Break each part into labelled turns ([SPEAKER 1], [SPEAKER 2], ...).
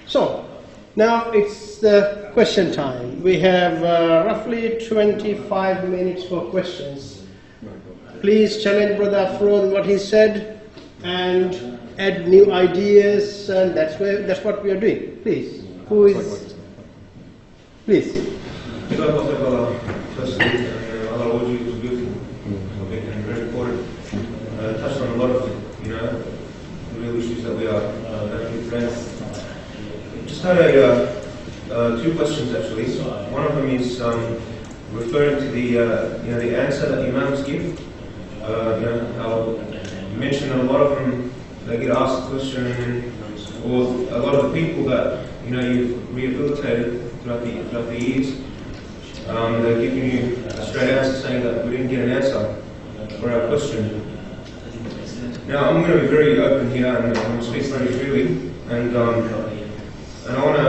[SPEAKER 1] So, now it's the question time. We have roughly 25 minutes for questions. Please challenge Brother Afro on what he said and add new ideas, and that's what we are doing. Please, who is? Please.
[SPEAKER 2] Firstly, Allah was good and very important. Touched on a lot of, the real issues that we are having friends. Just had two questions actually. One of them is referring to the answer that Imams give. How you mentioned that a lot of them, they get asked a question, or a lot of the people that you've rehabilitated throughout the years, they're giving you a straight answer saying that we didn't get an answer for our question. Now I'm going to be very open here and I'm going to speak very freely, and I want to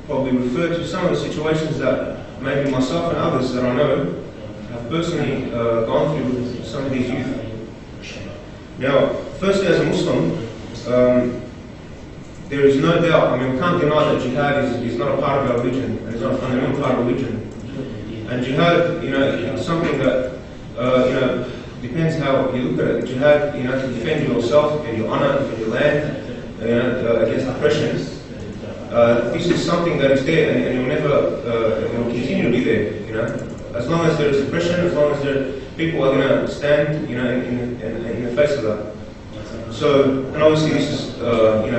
[SPEAKER 2] probably refer to some of the situations that maybe myself and others that I know have personally gone through with some of these youth. Now, firstly, as a Muslim, there is no doubt, we can't deny that jihad is not a part of our religion, and it's not a fundamental part of religion. And jihad, it's something that, depends how you look at it. Jihad, to defend yourself, defend your honor, defend your land, against oppression. This is something that is there, and it will never, it will continue to be there. As long as there is oppression, as long as people are going to stand, in the face of that. So, and obviously this is,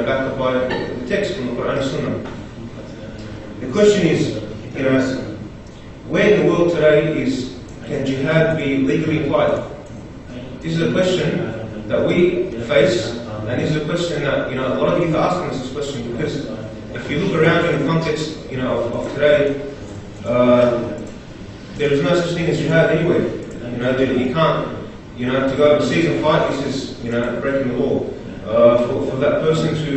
[SPEAKER 2] backed up by the text from the Quran and Sunnah. The question is, where in the world today can jihad be legally applied? This is a question that we face, and this is a question that a lot of you are asking us this question, because if you look around in the context of today, there is no such thing as jihad anyway. You can't, to go overseas and fight. This is breaking the law. For that person to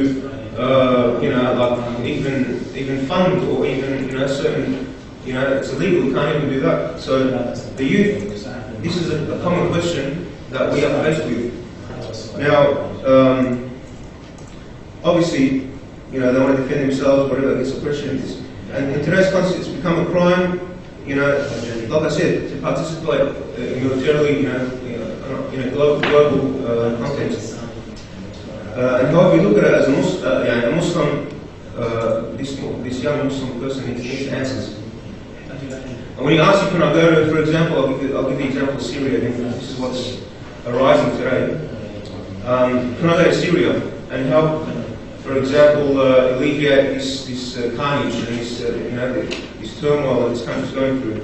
[SPEAKER 2] like even fund or even certain it's illegal. You can't even do that. So the youth, this is a common question that we are faced with. Now, obviously, they want to defend themselves, whatever against oppression. And in today's context, it's become a crime, like I said, to participate militarily, in a global context. And however you look at it as a Muslim, this young Muslim person needs answers. And when he asks you, can I go to, for example, I'll give the example of Syria, this is what's arising today. Can I go to Syria and help, for example, alleviate this carnage and this turmoil that this country's going through?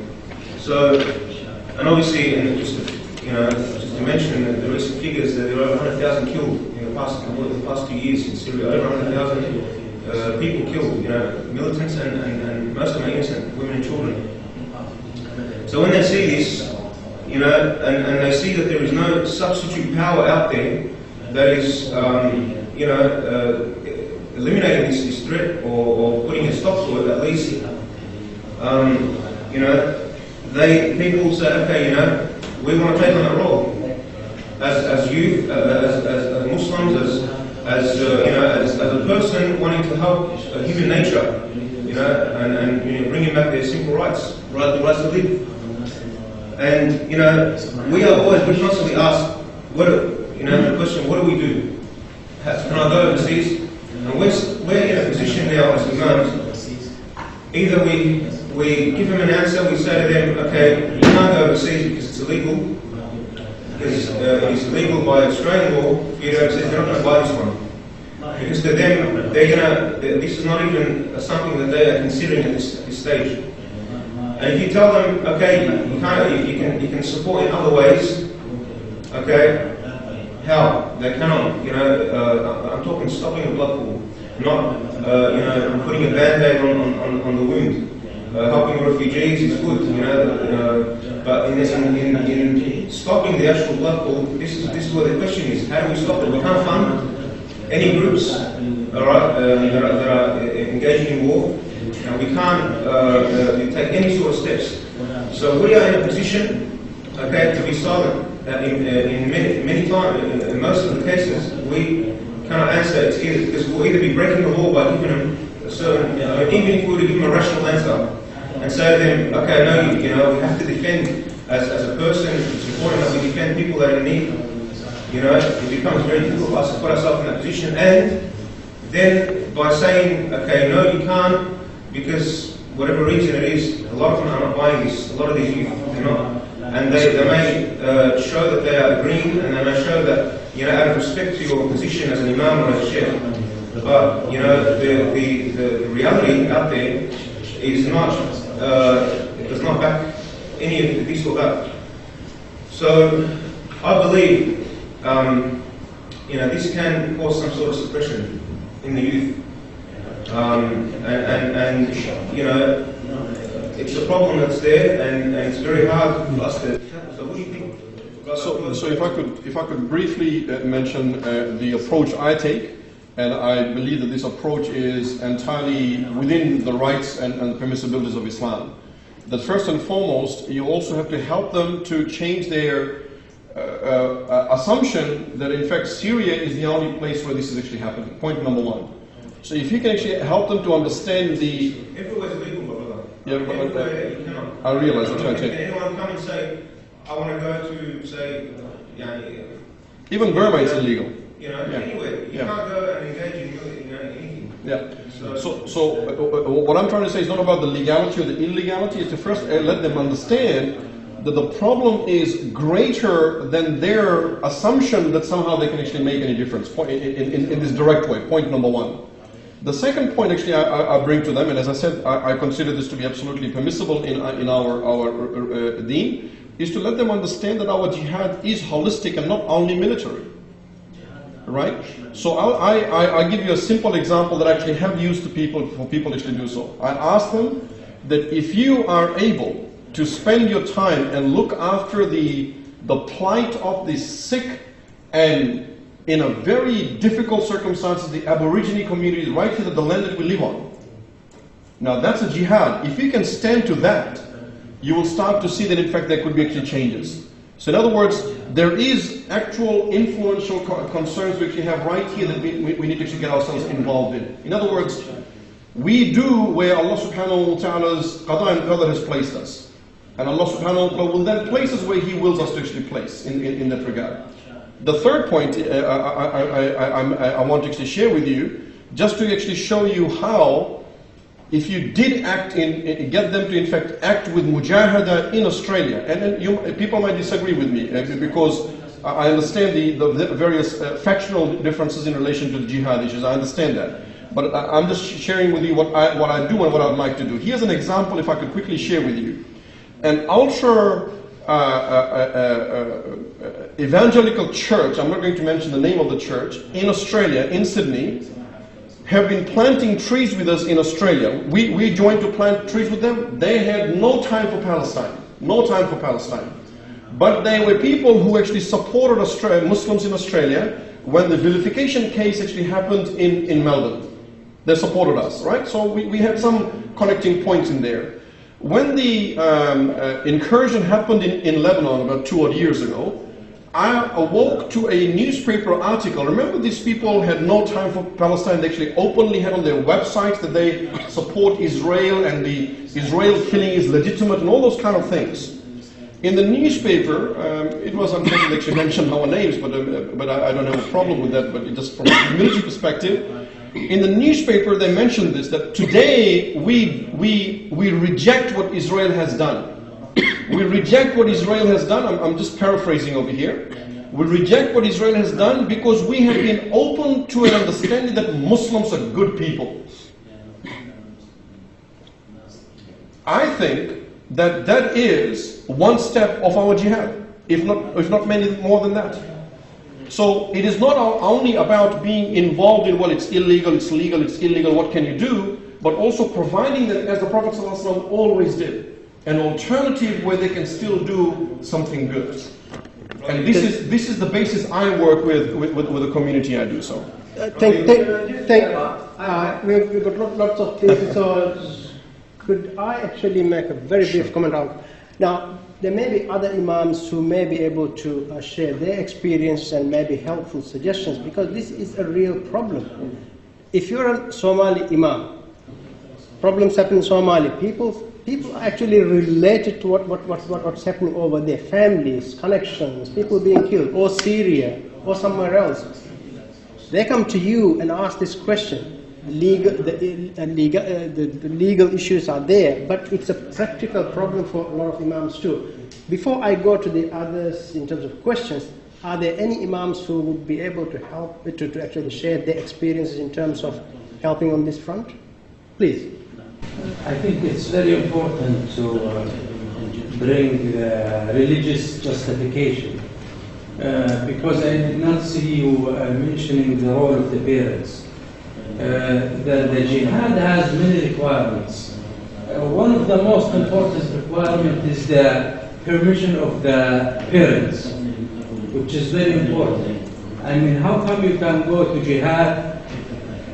[SPEAKER 2] So, and obviously, and just to mention the recent figures, there are over 100,000 killed in the past 2 years in Syria. Over 100,000 people killed, militants and most of them are innocent, women and children. So when they see this, and they see that there is no substitute power out there that is, eliminating this threat or putting a stop to it, at least, people say, okay, we want to take on that role as youth, as Muslims, as a person wanting to help human nature, and bringing back their simple rights, the rights to live. And we constantly ask, the question, what do we do? Can I go overseas? And we're in a position now as Imams. Either we give them an answer, we say to them, okay, you can't go overseas because it's illegal. Because it's illegal by Australian law. If you go overseas, they're not going to buy this one. Because to them, this is not even something that they are considering at this stage. And if you tell them, okay, you can support in other ways, okay, how? They cannot, I'm talking stopping a blood pool, not, putting a band-aid on the wound. Helping refugees is good, but in stopping the actual blood pool, this is where the question is: how do we stop it? We can't fund any groups, all right, that are engaging in war, and we can't take any sort of steps. So we are in a position, okay, to be silent. In many times, in most of the cases, we cannot answer. It's either because we'll either be breaking the law by giving them a certain, even if we were to give them a rational answer and say to them, okay, no, we have to defend, as a person, it's important that we defend people that are in need. It becomes very difficult for us to put ourselves in that position, and then by saying, okay, no, you can't, because whatever reason it is, a lot of them are not buying this, a lot of these youth, they're not. And they may show that they are agreeing, and they may show that, out of respect to your position as an imam or as a sheikh. But, the reality out there is not, it does not back any of this or that. So, I believe, this can cause some sort of suppression in the youth. It's a problem that's there, and it's very hard for us to. So, what do you think?
[SPEAKER 3] So if I could briefly mention the approach I take, and I believe that this approach is entirely within the rights and permissibilities of Islam. That first and foremost, you also have to help them to change their assumption that in fact Syria is the only place where this is actually happening. Point number one. So if you can actually help them to understand the...
[SPEAKER 2] Everywhere is legal, brother.
[SPEAKER 3] Yeah, but
[SPEAKER 2] you cannot.
[SPEAKER 3] I realize that.
[SPEAKER 2] Can anyone come and say, I want to go to, say,
[SPEAKER 3] even Burma is illegal.
[SPEAKER 2] Anywhere. You can't go and engage in anything.
[SPEAKER 3] Yeah. So what I'm trying to say is not about the legality or the illegality, is to first let them understand that the problem is greater than their assumption that somehow they can actually make any difference in this direct way. Point number one. The second point actually I bring to them, and as I said, I consider this to be absolutely permissible in our deen, is to let them understand that our jihad is holistic and not only military. Right? So I give you a simple example that I actually have used to people, for people to actually do so. I ask them that if you are able to spend your time and look after the plight of the sick, and in a very difficult circumstances, the Aborigine community right here at the land that we live on. Now that's a jihad. If you can stand to that, you will start to see that in fact there could be actually changes. So in other words, there is actual influential concerns which we have right here that we need to actually get ourselves involved in. In other words, we do where Allah subhanahu wa ta'ala's qada and qadr has placed us. And Allah subhanahu wa ta'ala will then place us where He wills us to actually place in that regard. The third point I want to actually share with you, just to actually show you how, if you did get them to in fact act with mujahada in Australia, and people might disagree with me because I understand the various factional differences in relation to the jihad issues, I understand that. But I'm just sharing with you what I do and what I'd like to do. Here's an example, if I could quickly share with you. An ultra evangelical church, I'm not going to mention the name of the church, in Australia, in Sydney, have been planting trees with us in Australia. We joined to plant trees with them. They had no time for Palestine. No time for Palestine. But they were people who actually supported Muslims in Australia when the vilification case actually happened in Melbourne. They supported us, right? So we had some connecting points in there. When the incursion happened in Lebanon about 2 odd years ago, I awoke to a newspaper article. Remember, these people had no time for Palestine. They actually openly had on their websites that they support Israel and the Israel killing is legitimate and all those kind of things. In the newspaper, it was unfortunate they actually mentioned our names, but I don't have a problem with that, but just from a community perspective. In the newspaper, they mentioned this, that today we reject what Israel has done. We reject what Israel has done. I'm just paraphrasing over here. We reject what Israel has done because we have been open to an understanding that Muslims are good people. I think that is one step of our jihad, if not many more than that. So it is not only about being involved in, well, it's illegal, it's legal, it's illegal, what can you do, but also providing that, as the Prophet ﷺ always did, an alternative where they can still do something good. And this is the basis I work with the community I do so.
[SPEAKER 1] We've got lots of things, so could I actually make a very brief comment out? Now, there may be other imams who may be able to share their experience and maybe helpful suggestions, because this is a real problem. If you're a Somali imam problems happen in Somalia. People actually related to what's happening over there. Families, connections, people being killed, or Syria, or somewhere else. They come to you and ask this question. The legal issues are there, but it's a practical problem for a lot of imams too. Before I go to the others in terms of questions, are there any imams who would be able to help to actually share their experiences in terms of helping on this front? Please.
[SPEAKER 4] I think it's very important to bring religious justification because I did not see you mentioning the role of the parents. The jihad has many requirements. One of the most important requirements is the permission of the parents, which is very important. I mean, how come you can go to jihad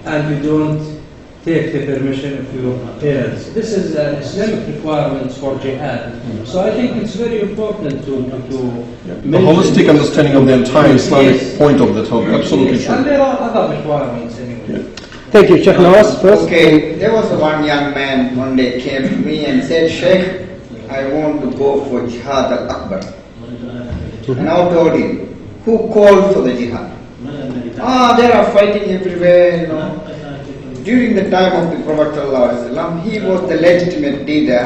[SPEAKER 4] and you don't take the permission of your parents? This is an Islamic requirement for jihad. So I think it's very important to
[SPEAKER 3] the holistic understanding of the entire Islamic point of the topic. Absolutely
[SPEAKER 4] yes.
[SPEAKER 3] true.
[SPEAKER 4] And there are other requirements anyway.
[SPEAKER 3] Yeah.
[SPEAKER 1] Thank you, Sheikh Nawaz. First.
[SPEAKER 5] Okay, there was one young man one day came to me and said, Sheikh, I want to go for Jihad al-Akbar. And I told him, who called for the jihad? There are fighting everywhere, you know. During the time of the Prophet ﷺ, he was the legitimate leader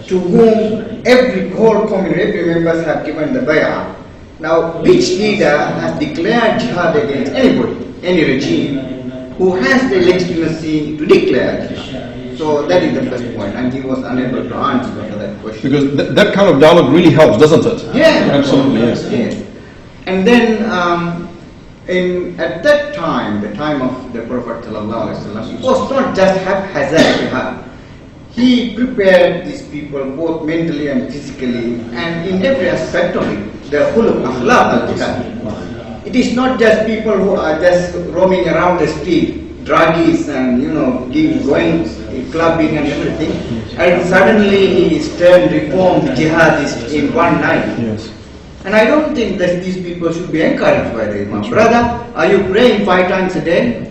[SPEAKER 5] to whom every whole community, every members have given the bay'ah. Now, which leader has declared jihad against anybody, any regime, who has the legitimacy to declare jihad? So that is the first point, and he was unable to answer that question.
[SPEAKER 3] Because that kind of dialogue really helps, doesn't it?
[SPEAKER 5] Yeah,
[SPEAKER 3] absolutely. Yes.
[SPEAKER 5] Yeah. And then at that time, the time of the Prophet ﷺ, it was not just haphazard jihad. He prepared these people both mentally and physically, and in every aspect of it, the khuluq, akhlaq al-jihad. It is not just people who are just roaming around the street, druggies and going clubbing and everything, and suddenly he is turned reformed jihadist in one night.
[SPEAKER 3] Yes.
[SPEAKER 5] And I don't think that these people should be encouraged by the Imam. Brother, are you praying 5 times a day?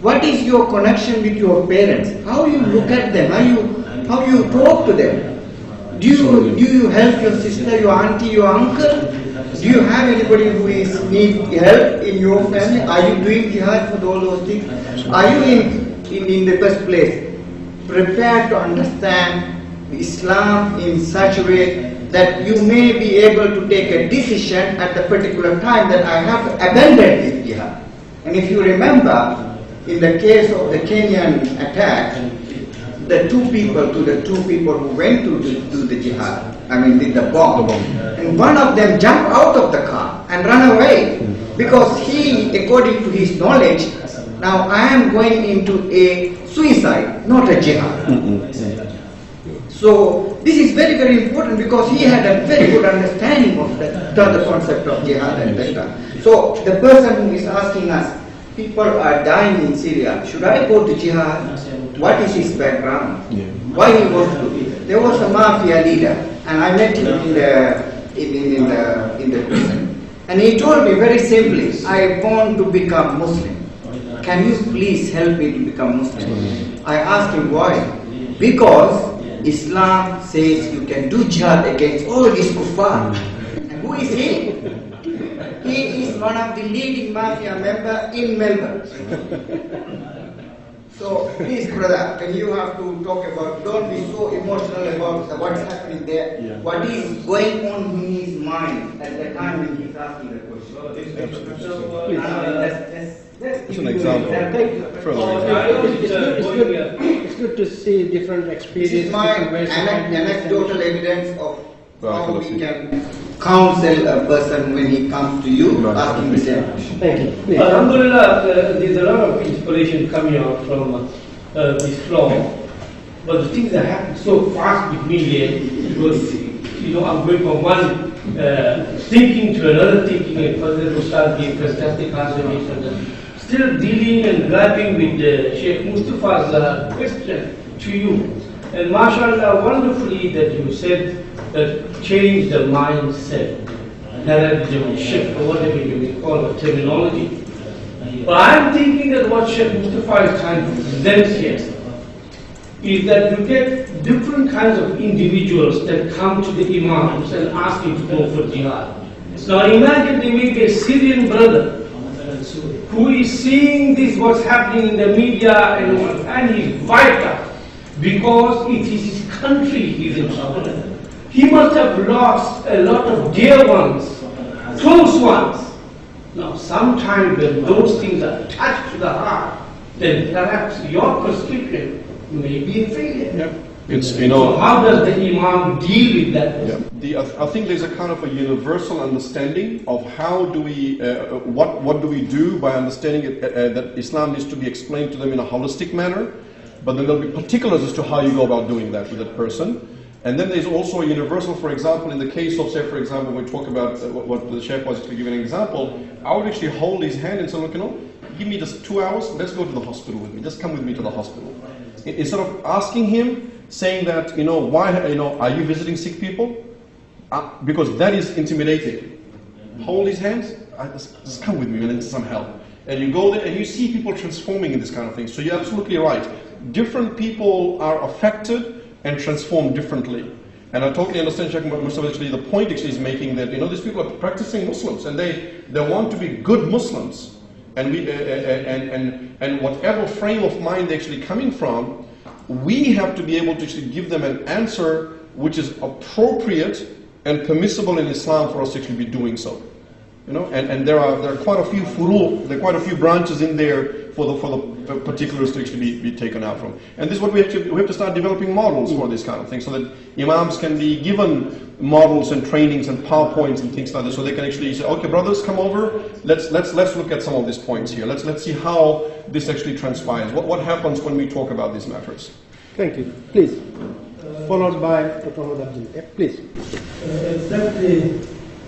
[SPEAKER 5] What is your connection with your parents? How you look at them? How you talk to them? Do you help your sister, your auntie, your uncle? Do you have anybody who need help in your family? Are you doing jihad for all those things? Are you in the first place prepared to understand Islam in such a way that you may be able to take a decision at the particular time that I have to abandon this jihad? And if you remember, in the case of the Kenyan attack, the two people who went to do the jihad, did the bomb, and one of them jumped out of the car and ran away because he, according to his knowledge, now I am going into a suicide, not a jihad. So this is very, very important because he had a very good understanding of the concept of jihad at that time. So the person who is asking us, people are dying in Syria, should I go to jihad? What is his background?
[SPEAKER 3] Yeah.
[SPEAKER 5] Why he wants to be? There was a mafia leader, and I met him in the prison, and he told me very simply, I want to become Muslim. Can you please help me to become Muslim? I asked him why. Because Islam says you can do jihad against all these kuffar. And who is he? He is one of the leading mafia members in Melbourne. So please, brother, when you have to talk about, don't be so emotional about what's happening there. Yeah. What is going on in his mind at the time when he's asking the question.
[SPEAKER 3] It's an example.
[SPEAKER 1] It's good to see different experiences.
[SPEAKER 5] This is my anecdotal evidence of how we can counsel a person when he comes to you asking the same question.
[SPEAKER 1] Thank you. Please.
[SPEAKER 6] Alhamdulillah, there's a lot of inspiration coming out from this floor. But the things that happen so fast with me here, because I'm going from one thinking to another thinking, and further to start giving fantastic answers. Still dealing and grappling with Sheikh Mustafa's question to you. And mashallah, wonderfully that you said that change the mindset, paradigm shift, or whatever you may call it, terminology. But I'm thinking that what Sheikh Mustafa is trying to present here is that you get different kinds of individuals that come to the imams and ask him to go for jihad. Now imagine there may be a Syrian brother who is seeing this, what's happening in the media, and he's wiped out because it is his country he's in trouble. He must have lost a lot of dear ones, close ones. Now sometimes when those things are attached to the heart, then perhaps your prescription may be a failure.
[SPEAKER 3] Yeah. It's,
[SPEAKER 6] So how does the imam deal with that?
[SPEAKER 3] Yeah. I think there's a kind of a universal understanding of how do we, what do we do by understanding that Islam needs to be explained to them in a holistic manner, but then there'll be particulars as to how you go about doing that with that person. And then there's also a universal, for example, in the case of, say, for example, when we talk about what the Sheikh was, to give an example, I would actually hold his hand and say, look, give me just 2 hours, let's go to the hospital with me, just come with me to the hospital. Instead of asking him, saying that, why, are you visiting sick people? Because that is intimidating. Hold his hands, just come with me and some help. And you go there and you see people transforming in this kind of thing. So you're absolutely right. Different people are affected and transformed differently. And I totally understand Sheikh Mustafa, actually the point actually is making that, these people are practicing Muslims and they want to be good Muslims. And we and whatever frame of mind they're actually coming from, we have to be able to actually give them an answer which is appropriate and permissible in Islam for us to actually be doing so. And there are quite a few furu, there are quite a few branches in there for the particulars to actually be taken out from. And this is what we have to start developing models for this kind of thing, so that imams can be given models and trainings and PowerPoints and things like that, so they can actually say, okay, brothers, come over, let's look at some of these points here. Let's see how this actually transpires. What happens when we talk about these matters?
[SPEAKER 1] Thank you. Please. Followed by Dr. Muhammad Abdul. Please.
[SPEAKER 7] Exactly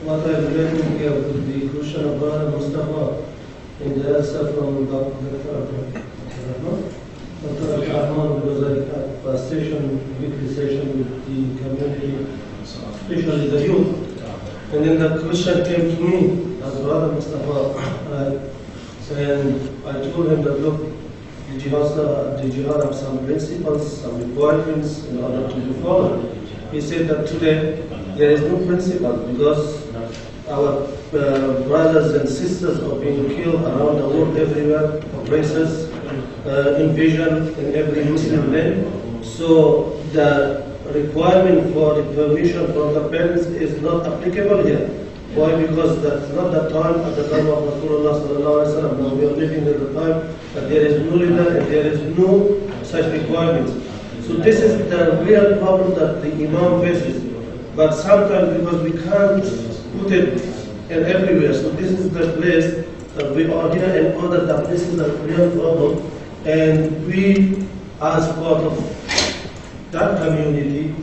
[SPEAKER 7] what I'm relating here with the question of Brother Mustafa in the answer from Dr. Rahman. Dr. Rahman, because I have a weekly session with the community, especially the youth. And then the question came to me as Brother Mustafa, and I told him that, look, the jihad have some principles, some requirements in order to be followed. He said that today there is no principle because our brothers and sisters are being killed around the world everywhere, races, invasion in every Muslim land. So the requirement for the permission from the parents is not applicable here. Why? Because that's not the time at the time of Rasulullah sallallahu alaihi wasallam. Now we are living at the time that there is no leader and there is no such requirements. So this is the real problem that the Imam faces. But sometimes because we can't put it in everywhere, so this is the place that we are here in order that this is a real problem. And we as part of that community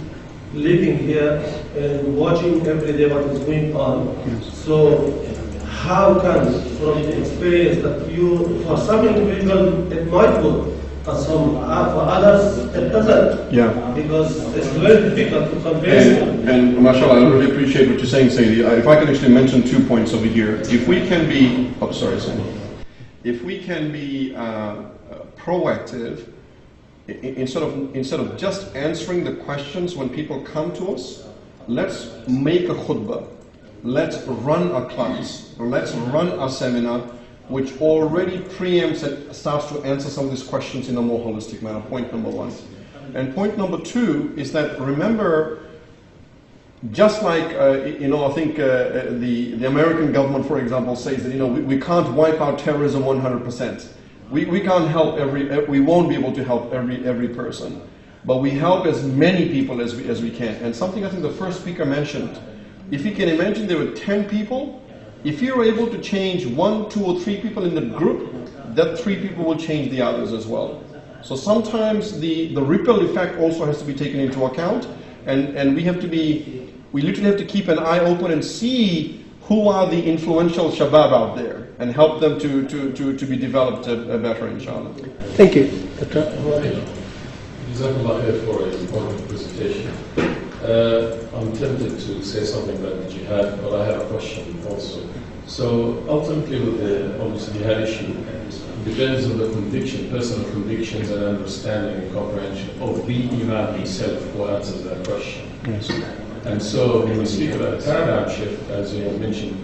[SPEAKER 7] living here and watching every day what is going on. So how can, from the experience that for some individuals it might work, but for others it doesn't.
[SPEAKER 3] Yeah.
[SPEAKER 7] Because it's very difficult to convince them.
[SPEAKER 3] And mashallah, I really appreciate what you're saying, Sayyidi. If I can actually mention 2 points over here. If we can be, if we can be proactive, instead of just answering the questions when people come to us, let's make a khutbah, let's run a class, let's run a seminar which already preempts and starts to answer some of these questions in a more holistic manner. Point number 1. And point number 2 is that, remember, just like I think the American government, for example, says that we can't wipe out terrorism 100%. We can't help we won't be able to help every person, but we help as many people as we can. And something I think the first speaker mentioned, if you can imagine there were 10 people, if you're able to change 1, 2, or 3 people in the group, that 3 people will change the others as well. So sometimes the ripple effect also has to be taken into account, and we literally have to keep an eye open and see who are the influential shabab out there and help them to be developed better, inshallah.
[SPEAKER 1] Thank you. Dr.
[SPEAKER 8] Jazakallah khair for a important presentation. I'm tempted to say something about the jihad, but I have a question also. So ultimately with the obviously jihad issue, it depends on the conviction, personal convictions and understanding and comprehension of the Imam himself who answers that question.
[SPEAKER 3] Yes.
[SPEAKER 8] And so when we speak about a paradigm shift, as you have mentioned,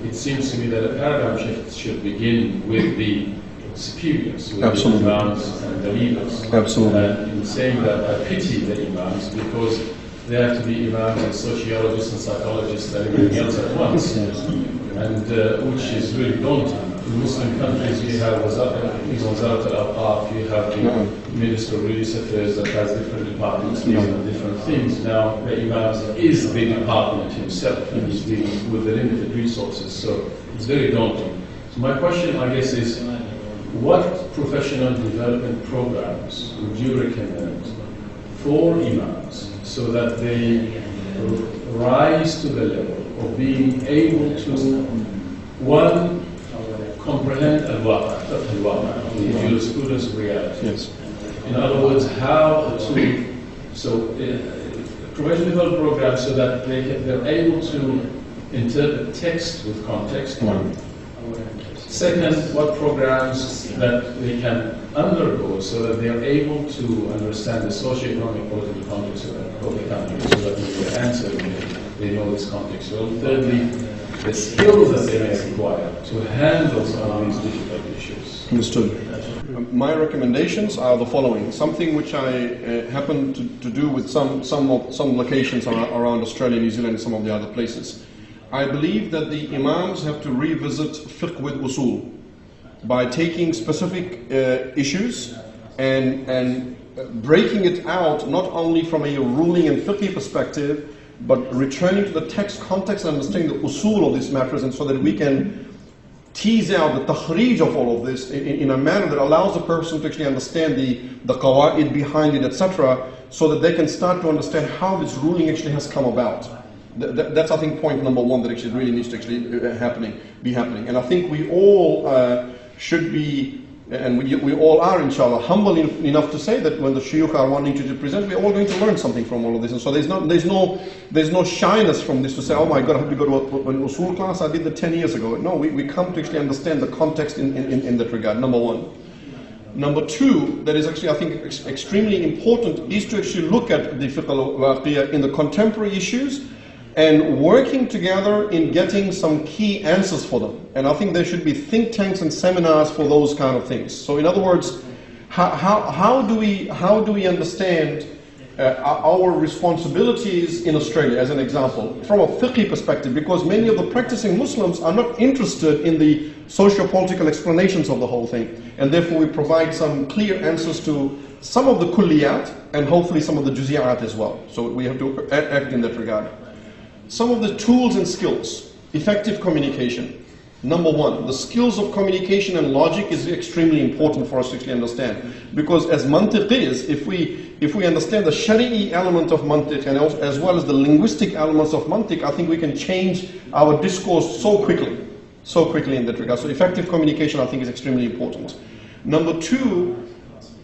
[SPEAKER 8] it seems to me that a paradigm shift should begin with the superiors, with
[SPEAKER 3] Absolutely.
[SPEAKER 8] the imams and the leaders.
[SPEAKER 3] Absolutely.
[SPEAKER 8] And in saying that, I pity the imams because they have to be imams and sociologists and psychologists and everything else at once, and which is really daunting. In Muslim countries, you have Wazarat al-Awqaf, you have the Minister of Religious Affairs that has different departments, these are different things. Now, the Imam is the department himself, and he's dealing with the limited resources, so it's very daunting. So my question, I guess, is what professional development programs would you recommend for Imams so that they rise to the level of being able to, one, comprehend al-waqa, the jurisprudence of reality.
[SPEAKER 3] Yes.
[SPEAKER 8] In other words, how to, professional development programs so that they're able to interpret text with context, one. Second, what programs that they can undergo so that they are able to understand the socio-economic political context of the country, so that when they answer, they know this context well. Thirdly, the skills that they may require to handle some of these difficult issues.
[SPEAKER 3] Understood. My recommendations are the following. Something which I happen to do with some locations around Australia, New Zealand, and some of the other places. I believe that the Imams have to revisit fiqh with usul by taking specific issues and breaking it out not only from a ruling and fiqh perspective, but returning to the text context and understanding the usul of these matters, and so that we can tease out the takhrij of all of this in a manner that allows the person to actually understand the qawaid behind it, etc., so that they can start to understand how this ruling actually has come about. That's, I think, point number one that actually really needs to actually be happening. And I think we all should be, and we all are, inshallah, humble enough to say that when the shuyukh are wanting to present, we're all going to learn something from all of this. And so there's no shyness from this to say, oh my God, I have to go to an usul class, I did that 10 years ago. No, we come to actually understand the context in that regard, number one. Number two, that is actually, I think, extremely important, is to actually look at the fiqh al-waqiyah in the contemporary issues and working together in getting some key answers for them. And I think there should be think tanks and seminars for those kind of things. So in other words, how do we understand our responsibilities in Australia, as an example, from a fiqh perspective, because many of the practicing Muslims are not interested in the socio-political explanations of the whole thing. And therefore we provide some clear answers to some of the kulliyat and hopefully some of the juz'iyat as well. So we have to act in that regard. Some of the tools and skills. Effective communication. Number one, the skills of communication and logic is extremely important for us to actually understand. Because as mantiq is, if we understand the shari'i element of mantiq and as well as the linguistic elements of mantiq, I think we can change our discourse so quickly in that regard. So effective communication, I think, is extremely important. Number two,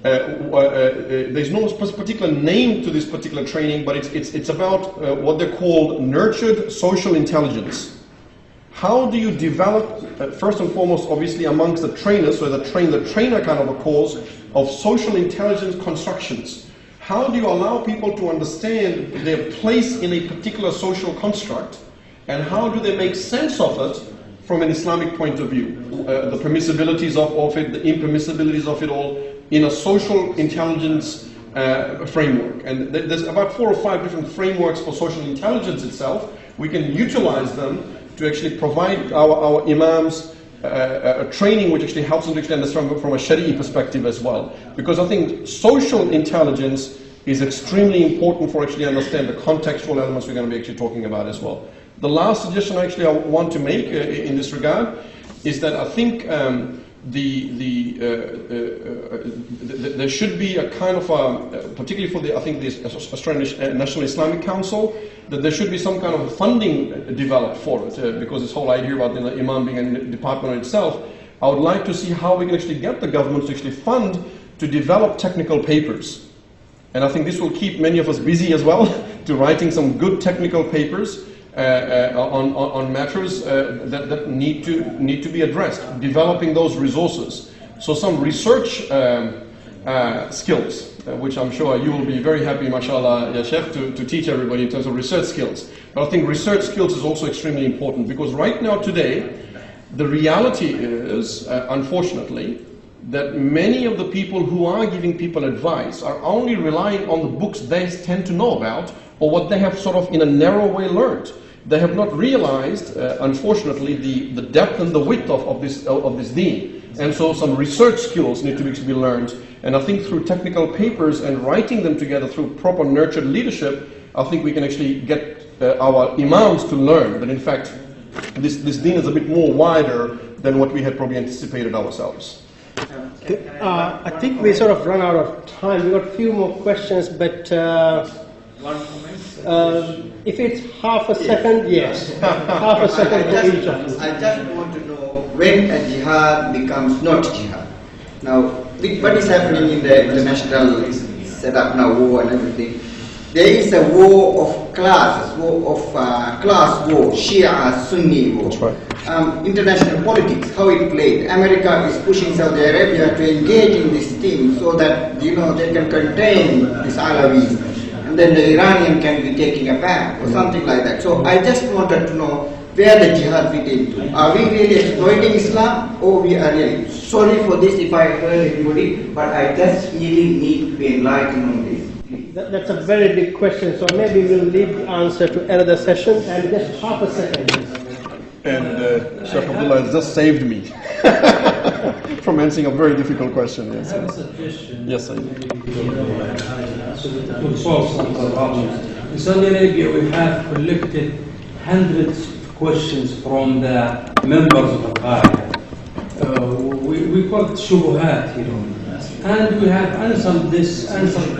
[SPEAKER 3] there's no particular name to this particular training, but it's about what they're called nurtured social intelligence. How do you develop, first and foremost, obviously amongst the trainers, so the trainer kind of a course of social intelligence constructions. How do you allow people to understand their place in a particular social construct, and how do they make sense of it from an Islamic point of view? The permissibilities of it, the impermissibilities of it all, in a social intelligence framework. And there's about 4 or 5 different frameworks for social intelligence itself. We can utilize them to actually provide our imams a training which actually helps them to actually understand from a shari'i perspective as well. Because I think social intelligence is extremely important for actually understand the contextual elements we're going to be actually talking about as well. The last suggestion actually I want to make in this regard is that I think there should be a kind of particularly for the Australian National Islamic Council, that there should be some kind of funding developed for it, because this whole idea about the Imam being a department in itself, I would like to see how we can actually get the government to actually fund to develop technical papers. And I think this will keep many of us busy as well, to writing some good technical papers, on matters that need to be addressed, developing those resources. So some research skills, which I'm sure you will be very happy, mashallah, ya Sheikh, to teach everybody in terms of research skills. But I think research skills is also extremely important, because right now today, the reality is, unfortunately, that many of the people who are giving people advice are only relying on the books they tend to know about, or what they have sort of in a narrow way learned. They have not realized, unfortunately, the depth and the width of this deen. And so some research skills need to be learned. And I think through technical papers and writing them together through proper nurtured leadership, I think we can actually get our imams to learn that in fact this deen is a bit more wider than what we had probably anticipated ourselves.
[SPEAKER 1] I think we sort of run out of time. We've got a few more questions, but if it's half a second, yes. Half a second for each of us.
[SPEAKER 5] I just want to know when a jihad becomes not jihad. Now, with what is happening in the international setup now, war and everything, there is a war of classes, class war, Shia, Sunni war.
[SPEAKER 3] That's right.
[SPEAKER 5] International politics, how it played. America is pushing Saudi Arabia to engage in this thing so that they can contain these Alawis, and then the Iranian can be taking a back or something like that. So I just wanted to know where the jihad fit into. Are we really exploiting Islam, or we are really? Sorry for this if I hurt anybody, but I just really need to be enlightened on this.
[SPEAKER 1] That's a very big question, so maybe we'll leave the answer to another session, and just half a second.
[SPEAKER 3] And Sheikh Abdullah has just saved me from answering a very difficult question. Yes,
[SPEAKER 4] I have a suggestion.
[SPEAKER 3] Yes, sir.
[SPEAKER 4] So that will solve some of the problems. In Saudi Arabia, we have collected hundreds of questions from the members of Al-Qaeda. We call it shubuhat, and we have answered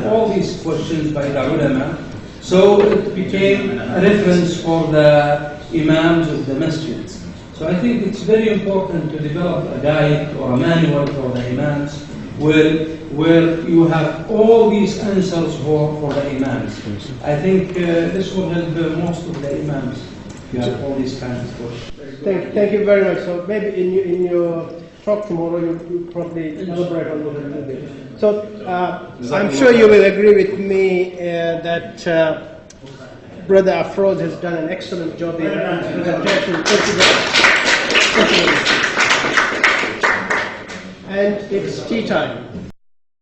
[SPEAKER 4] all these questions by the ulama. So it became a reference for the imams of the masjids. So I think it's very important to develop a guide or a manual for the imams where you have all these answers for the imams. I think this will help most of the imams. You have all these kinds of questions.
[SPEAKER 1] Thank you very much. So maybe in your talk tomorrow you probably elaborate on it a little bit. So I'm sure you will agree with me that Brother Afroz has done an excellent job in his presentation. And it's tea time.